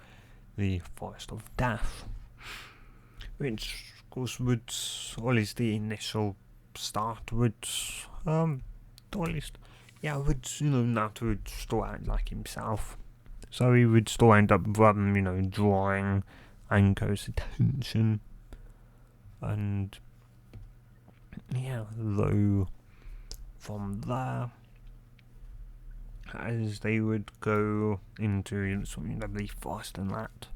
the Forest of Death, which, of course, would, or at least the initial start would, or at least, would, Naruto would still act like himself, so he would still end up, drawing Anko's attention, and, yeah, though, from there, as they would go into something really fast and that.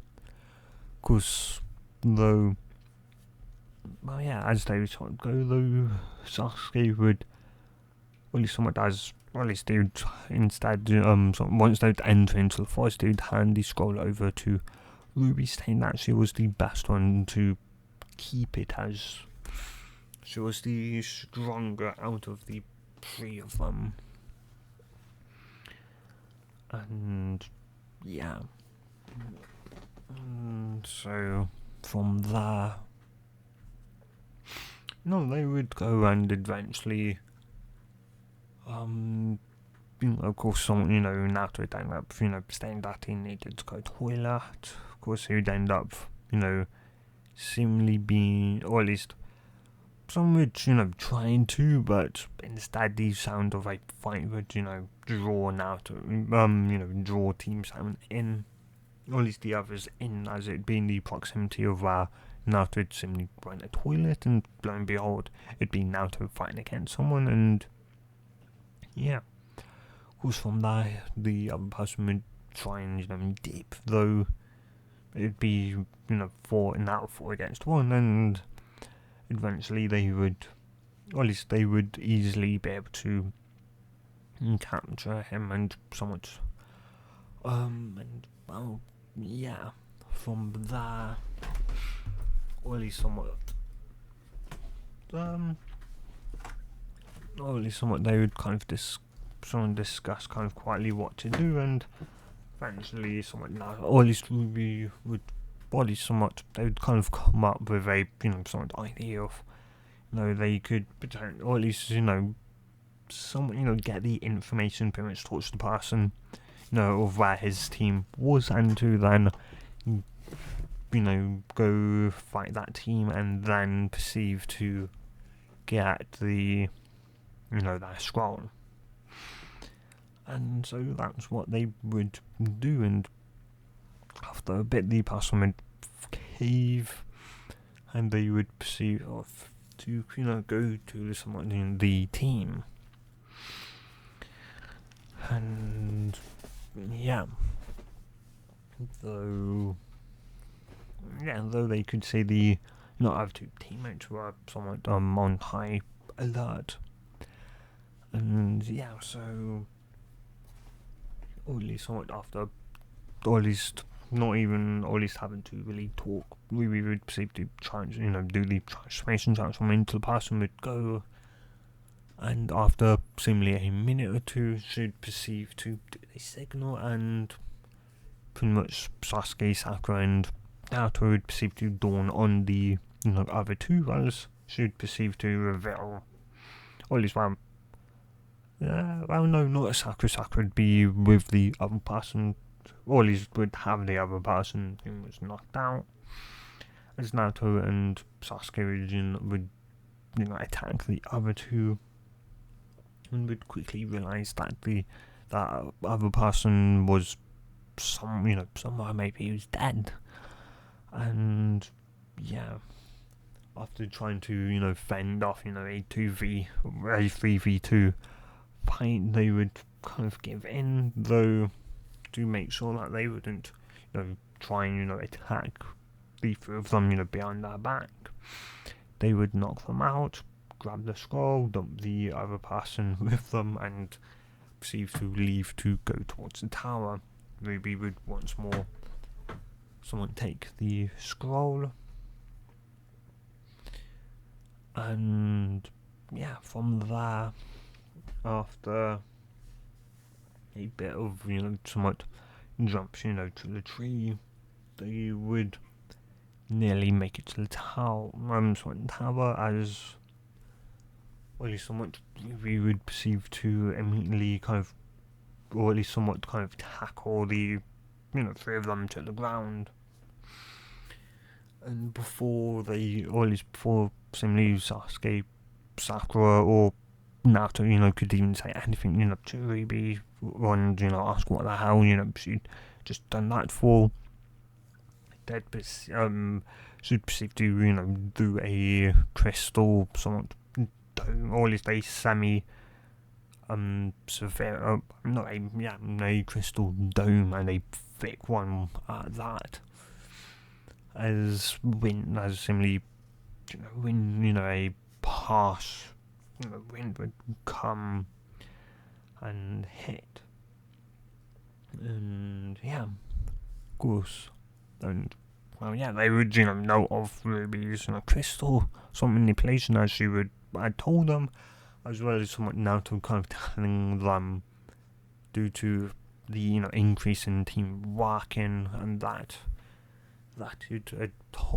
Of course, though, well, yeah, as they would sort of go, though, Sasuke would, well, at least somewhat as, well, at least they would instead, once they would enter into the forest, they would hand the scroll over to Ruby, saying that she was the best one to keep it, as she was the stronger out of the three of them. And yeah, and so from there, they would go and eventually, of course, Naruto would end up, saying that he needed to go to the toilet. Of course, he would end up, seemingly being, or at least some would, trying to, but instead the sound of a fight would, draw Naruto, draw Team 7 in, or at least the others in, as it being the proximity of where Naruto would simply go in the toilet, and lo and behold, it'd be Naruto fighting against someone, and yeah. Of course, from there, the other person would try and dip, though it'd be, 4 against 1, and eventually they would, or at least they would easily be able to capture him, and somewhat, and, well, yeah, from there, or at least somewhat, or at least somewhat they would kind of discuss kind of quietly what to do, and eventually somewhat or at least Ruby would, or at least somewhat they would kind of come up with a somewhat idea of they could pretend, or at least somewhat get the information pretty much towards the person of where his team was, and to then go fight that team and then proceed to get the that scroll. And so that's what they would do, and after a bit the person would cave and they would proceed off to go to someone in the team. And though they could say the other two teammates were somewhat on high alert, and so or at least somewhat after, or at least not even, or at least having to really talk, we would proceed to try and do the transform into the person would go, and after seemingly a minute or two should perceive to do a signal, and pretty much Sasuke, Sakura and Naruto would perceive to dawn on the other two, as should perceive to reveal, or at least no, not Sakura. Sakura would be with the other person, or at least would have the other person who was knocked out, as Naruto and Sasuke would attack the other two, and would quickly realise that that other person was somewhere maybe he was dead, and after trying to fend off a 3v2 fight, they would kind of give in, though to make sure that they wouldn't try and attack the three of them behind their back. They would knock them out, grab the scroll, dump the other person with them, and proceed to leave to go towards the tower. Ruby would once more someone take the scroll, and from there, after a bit of somewhat jumps to the tree, they would nearly make it to the tower, as well as somewhat we would perceive to immediately kind of, or at least somewhat kind of tackle the three of them to the ground. And before they, or at least before simply Sasuke, Sakura or Naruto could even say anything to Ruby, and ask what the hell she'd just done that for, they'd should perceive to do a crystal somewhat dome, or at least a semi severe, not a crystal dome, and a thick one at that, as simply when a harsh wind would come and hit, and of course, and they would know of Ruby's crystal some manipulation, as she had told them, as well as somewhat Naruto kind of telling them, due to the increase in team working, and that it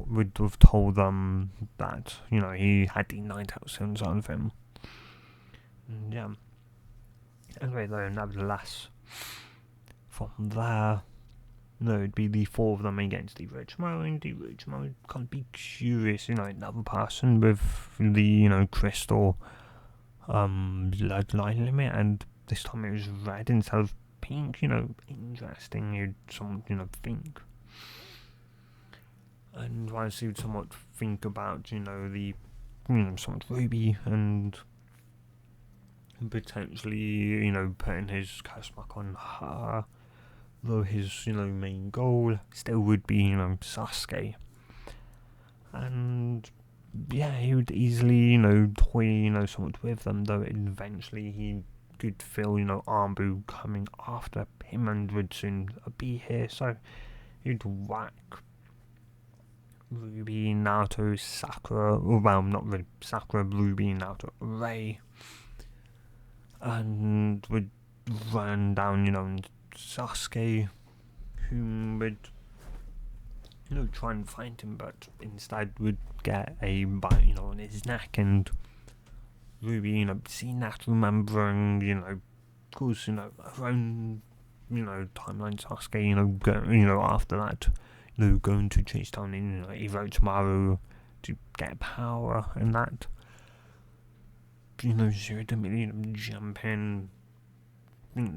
would have told them that he had the 9,000 on him. And anyway, though, nevertheless, from there, it'd be the four of them against the Orochimaru, and the Orochimaru would kind of be curious, another person with the crystal bloodline limit, and this time it was red instead of pink. Interesting, you'd somewhat think. And once you'd somewhat think about the somewhat Ruby, and potentially putting his curse mark on her, though his main goal still would be Sasuke, and he would easily toy somewhat with them, though eventually he could feel Armbu coming after him and would soon be here, so he'd whack Ruby, Naruto, Sakura, well, not really Sakura, Ruby, Naruto, Ray, and would run down, and Sasuke, who would, try and find him, but instead would get a bite, on his neck, and Ruby, seeing that, remembering, of course, her own, timeline, Sasuke, after that, going to chase down, Orochimaru to get power, and that, she would immediately jump in,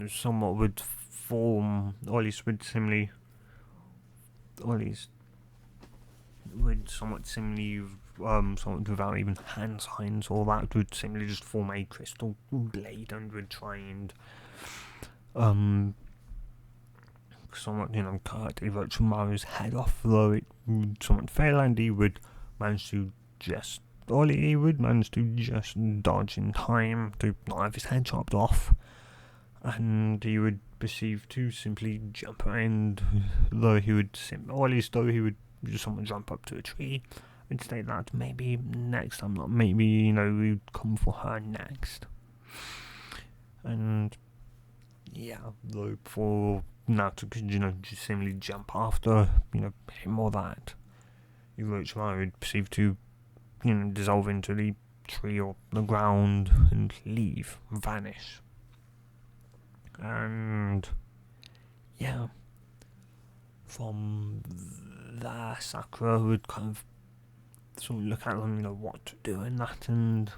somewhat would form, or at least would similarly, somewhat without even hand signs, or that would simply just form a crystal blade and would try and somewhat, cut Orochimaru's head off, though it would somewhat fail, and he would manage to just dodge in time to not have his head chopped off, and he would proceed to simply jump around, though he would just somewhat jump up to a tree and state that maybe next time, not maybe, we'd come for her next. And yeah, though for Naruto could, just simply jump after, him or that, Orochimaru would perceive to, dissolve into the tree or the ground and vanish. And yeah, from there, Sakura would kind of sort of look at them, what to do and that, and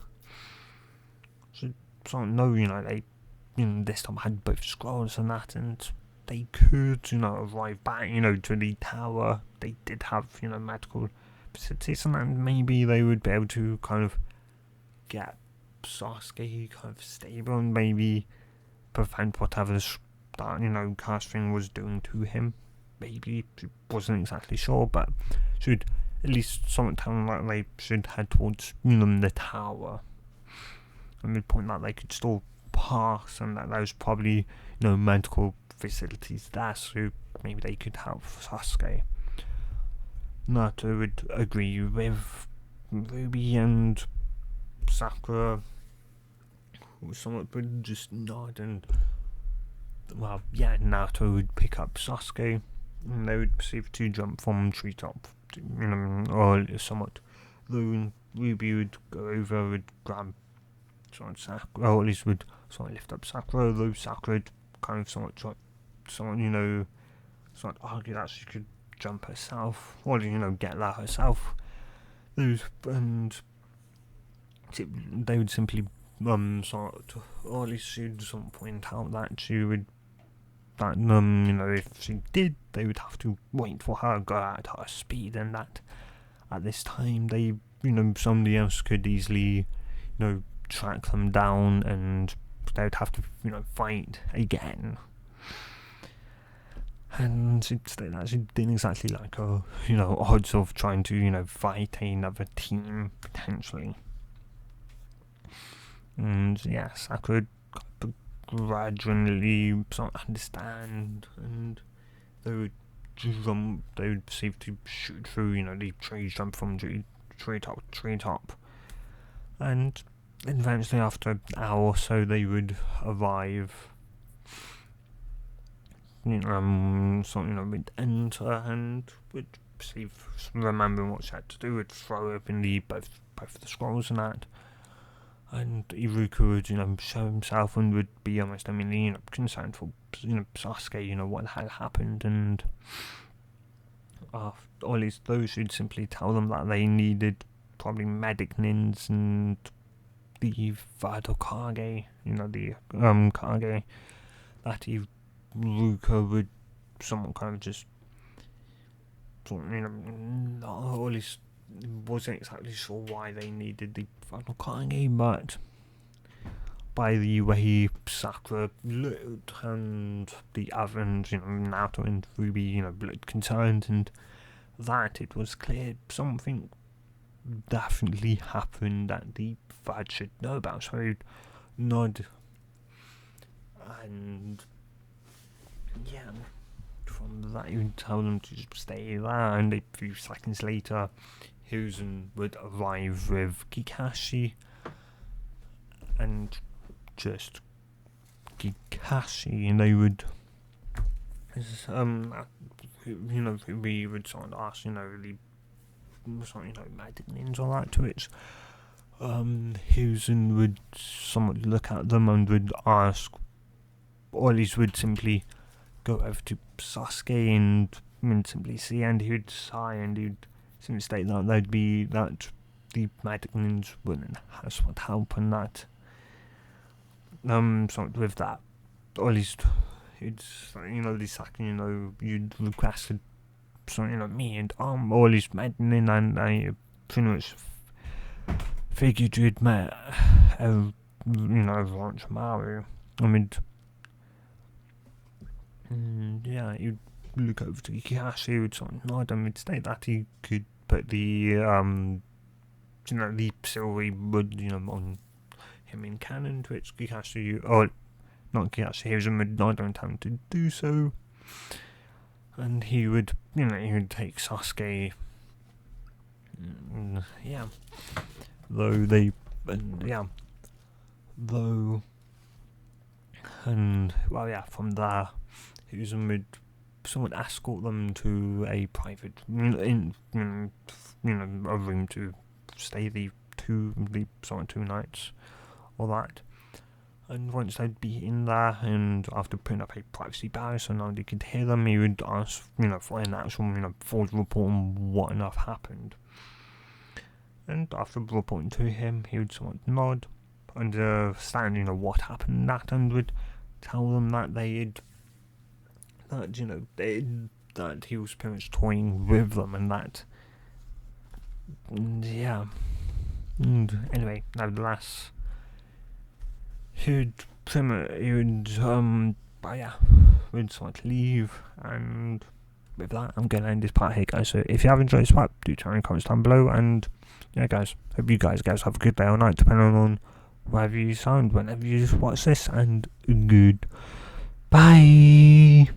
so sort of know, they, this time had both scrolls and that, and they could, arrive back, to the tower. They did have, medical facilities, and maybe they would be able to kind of get Sasuke kind of stable and maybe prevent whatever that, casting was doing to him. Maybe, she wasn't exactly sure, but should at least somewhat tell them that they should head towards, the tower. And the point that they could still pass, and that there was probably, medical facilities there, so maybe they could help Sasuke. Naruto would agree with Ruby, and Sakura somewhat would just nod, and Naruto would pick up Sasuke, and they would proceed to jump from treetop, or somewhat. Though Ruby would go over, would grab Sakura, or at least would lift up Sakura, though Sakura would kind of somewhat argue that she could jump herself, or get there herself. And they would simply or at least she'd point out that she would, that if she did, they would have to wait for her, go at her speed, and that at this time they, somebody else could easily, track them down, and they would have to, fight again. And she'd state that she didn't exactly like her, odds of trying to, fight another team, potentially. And yes, I could gradually understand, and they would proceed to shoot through, the trees, jump from treetop to treetop, and eventually after an hour or so they would arrive, would enter and would perceive, remembering what she had to do, would throw open both the scrolls and that. And Iruka would, show himself and would be almost, concerned for, Sasuke, what the hell happened, and or at least those would simply tell them that they needed probably medic nins and the third Hokage, the Kage, that Iruka would somewhat kind of just, or at least wasn't exactly sure why they needed the final Kage, but by the way Sakura looked and the other, and Naruto and Ruby, looked concerned, and that it was clear something definitely happened that the third should know about. So he'd nod, and from that you would tell them to just stay there, and a few seconds later Hiruzen would arrive with Kakashi and just Kikashi, and they would, we would sort of ask, the sort of, magic names or that to it. Hiruzen would somewhat look at them and would ask, or at least would simply go over to Sasuke and simply see, and he would sigh and he would simply state that the magic ninjas wouldn't help, and that sort of with that, or at least it's the second you'd requested something me and or at least Madeline, and I pretty much figured you'd met launch Mario. I mean, you'd look over to Kikashi, would sort of nod and would state that he could put the the silvery wood on him in canon, to which Kikashi, or not Kikashi, he was not on time to do so, and he would take Sasuke, from there, Hiruzen would someone escort them to a private, a room to stay the 2 nights, or that. And once they'd be in there, and after putting up a privacy barrier so nobody could hear them, he would ask, for an actual, full report on what enough happened. And after reporting to him, he would somewhat nod, understand, what happened in that, and would tell them that that he was pretty much toying with them, and that, and anyway, nevertheless, we'd sort of leave, and with that, I'm going to end this part here, guys. So if you have enjoyed this part, do tell me in the comments down below, and guys, hope you guys have a good day or night, depending on wherever you sound, whenever you watch this, and good bye.